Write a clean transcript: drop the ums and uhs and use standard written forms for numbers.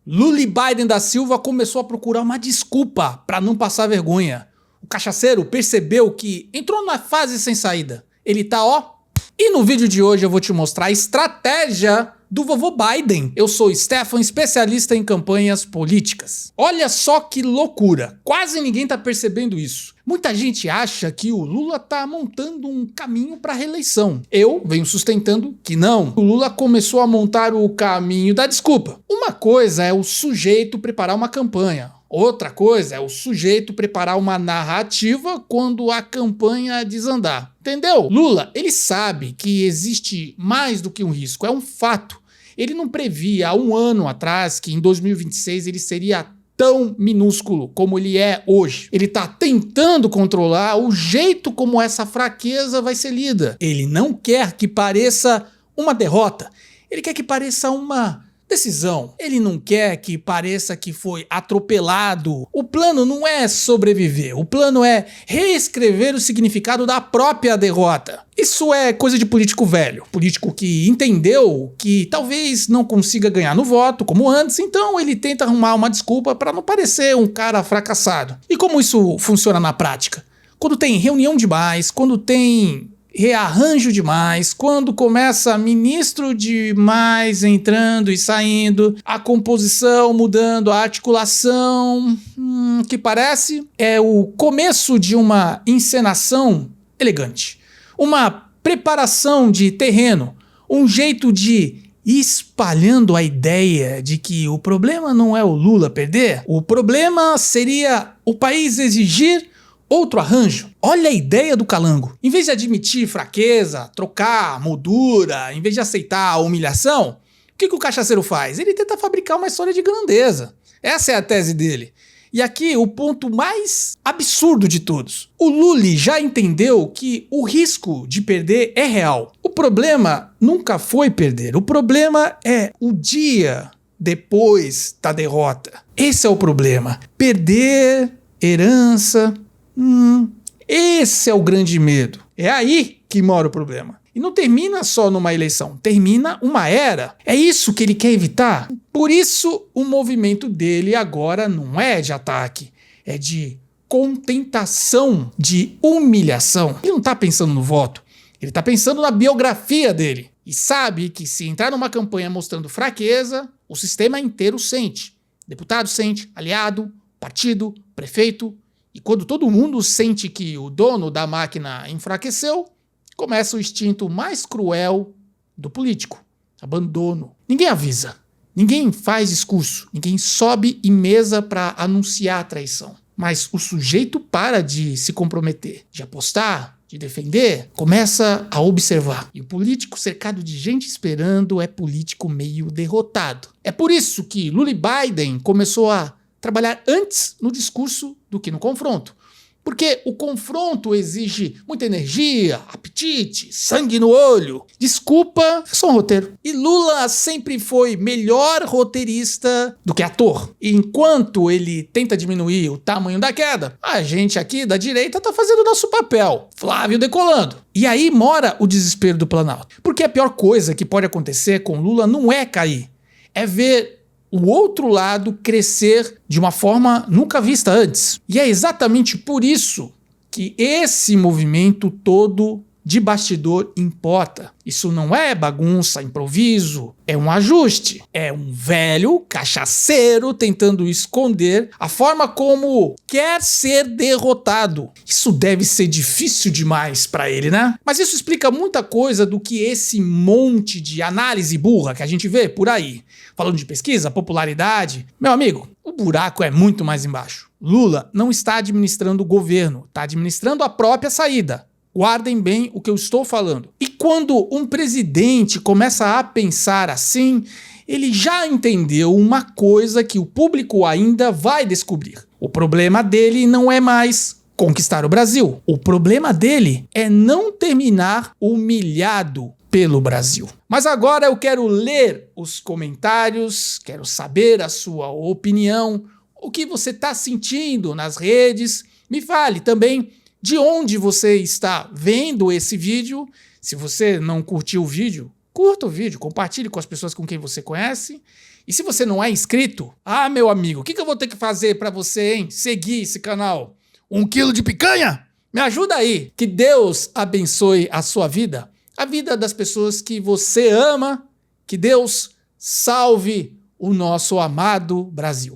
Lula Biden da Silva começou a procurar uma desculpa para não passar vergonha. O cachaceiro percebeu que entrou na fase sem saída. Ele tá ó. E no vídeo de hoje eu vou te mostrar a estratégia do vovô Biden. Eu sou Stefan, especialista em campanhas políticas. Olha só que loucura, quase ninguém tá percebendo isso. Muita gente acha que o Lula tá montando um caminho para a reeleição. Eu venho sustentando que não. O Lula começou a montar o caminho da desculpa. Uma coisa é o sujeito preparar uma campanha. Outra coisa é o sujeito preparar uma narrativa quando a campanha desandar. Entendeu? Lula, ele sabe que existe mais do que um risco, é um fato. Ele não previa há um ano atrás que em 2026 ele seria tão minúsculo como ele é hoje. Ele está tentando controlar o jeito como essa fraqueza vai ser lida. Ele não quer que pareça uma derrota, ele quer que pareça uma decisão. Ele não quer que pareça que foi atropelado. O plano não é sobreviver, o plano é reescrever o significado da própria derrota. Isso é coisa de político velho, político que entendeu que talvez não consiga ganhar no voto como antes, então ele tenta arrumar uma desculpa para não parecer um cara fracassado. E como isso funciona na prática? Quando tem reunião demais, quando tem rearranjo demais, quando começa ministro demais entrando e saindo, a composição mudando, a articulação, que parece é o começo de uma encenação elegante, uma preparação de terreno, um jeito de ir espalhando a ideia de que o problema não é o Lula perder, o problema seria o país exigir outro arranjo. Olha a ideia do calango. Em vez de admitir fraqueza, trocar, moldura, em vez de aceitar a humilhação, o que o cachaceiro faz? Ele tenta fabricar uma história de grandeza. Essa é a tese dele. E aqui o ponto mais absurdo de todos. O Lula já entendeu que o risco de perder é real. O problema nunca foi perder. O problema é o dia depois da derrota. Esse é o problema. Perder, herança. Esse é o grande medo. É aí que mora o problema. E não termina só numa eleição, termina uma era. É isso que ele quer evitar. Por isso, o movimento dele agora não é de ataque, é de contentação, de humilhação. Ele não está pensando no voto, ele está pensando na biografia dele. E sabe que se entrar numa campanha mostrando fraqueza, o sistema inteiro sente. Deputado sente, aliado, partido, prefeito. E quando todo mundo sente que o dono da máquina enfraqueceu, começa o instinto mais cruel do político: abandono. Ninguém avisa, ninguém faz discurso, ninguém sobe em mesa para anunciar a traição. Mas o sujeito para de se comprometer, de apostar, de defender, começa a observar. E o político cercado de gente esperando é político meio derrotado. É por isso que Lula Biden começou a trabalhar antes no discurso do que no confronto. Porque o confronto exige muita energia, apetite, sangue no olho. Desculpa, é só um roteiro. E Lula sempre foi melhor roteirista do que ator. E enquanto ele tenta diminuir o tamanho da queda, a gente aqui da direita tá fazendo o nosso papel. Flávio decolando. E aí mora o desespero do Planalto. Porque a pior coisa que pode acontecer com Lula não é cair, é ver o outro lado crescer de uma forma nunca vista antes. E é exatamente por isso que esse movimento todo de bastidor importa. Isso não é bagunça, improviso, é um ajuste. É um velho cachaceiro tentando esconder a forma como quer ser derrotado. Isso deve ser difícil demais para ele, né? Mas isso explica muita coisa do que esse monte de análise burra que a gente vê por aí. Falando de pesquisa, popularidade. Meu amigo, o buraco é muito mais embaixo. Lula não está administrando o governo, está administrando a própria saída. Guardem bem o que eu estou falando. E quando um presidente começa a pensar assim, ele já entendeu uma coisa que o público ainda vai descobrir. O problema dele não é mais conquistar o Brasil. O problema dele é não terminar humilhado pelo Brasil. Mas agora eu quero ler os comentários, quero saber a sua opinião, o que você está sentindo nas redes. Me fale também de onde você está vendo esse vídeo. Se você não curtiu o vídeo, curta o vídeo, compartilhe com as pessoas com quem você conhece. E se você não é inscrito, meu amigo, o que eu vou ter que fazer para você, hein, seguir esse canal? 1 quilo de picanha? Me ajuda aí. Que Deus abençoe a sua vida, a vida das pessoas que você ama. Que Deus salve o nosso amado Brasil.